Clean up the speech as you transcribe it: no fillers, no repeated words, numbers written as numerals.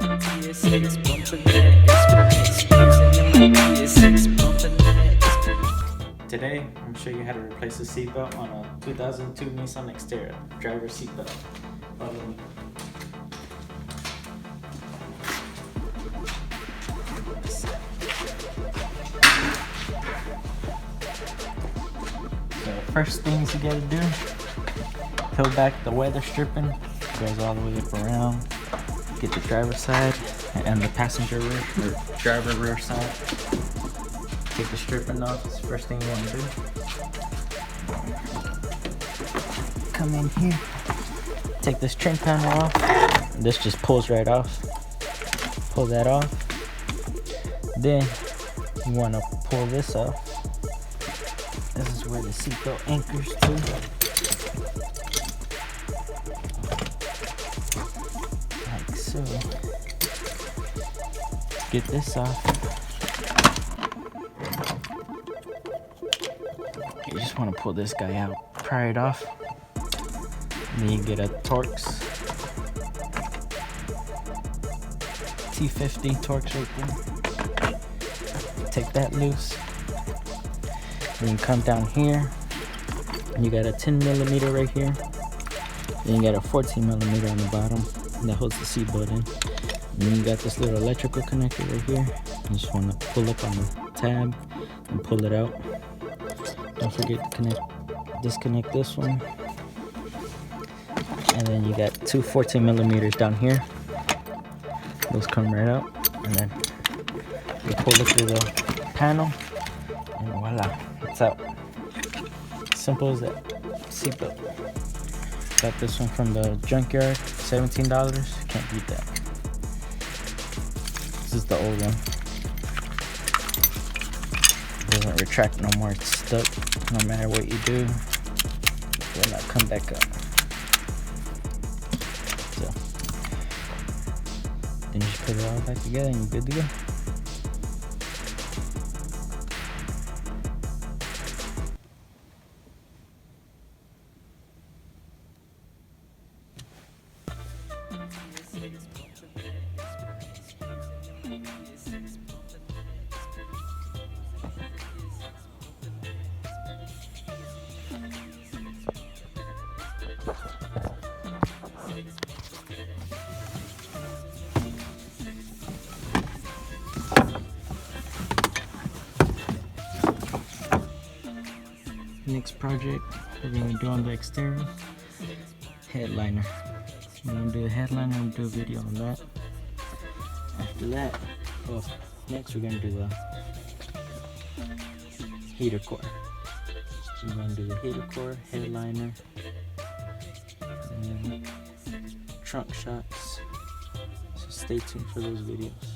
Today, I'm going to show you how to replace a seatbelt on a 2002 Nissan Xterra driver seatbelt. Follow me. So first things you gotta do, peel back the weather stripping, goes all the way up around, get the driver's side and the passenger rear, or driver rear side. Take the stripping off, it's the first thing you want to do. Come in here, take this trim panel off. This just pulls right off. Pull that off. Then you want to pull this off. This is where the seatbelt anchors to. Like so. Get this off. You just want to pull this guy out, pry it off. And then you get a Torx T50 Torx right there. Take that loose. Then you come down here. And you got a 10mm right here. Then you got a 14mm on the bottom that holds the seatbelt in. And then you got this little electrical connector right here. You just want to pull up on the tab and pull it out. Don't forget to disconnect this one. And then you got two 14mm down here. Those come right out. And then you pull it through the panel. And voila, it's out. Simple as that. Seatbelt. Got this one from the junkyard, $17. Can't beat that. This is the old one. Doesn't retract no more, it's stuck. No matter what you do, it will not come back up. So then you just put it all back together and you're good to go. Next project we're going to do on the Xterra, headliner. We're going to do a headliner and do a video on that. After that, well, next we're going to do the heater core. We're going to do the heater core, headliner, and trunk shots. So stay tuned for those videos.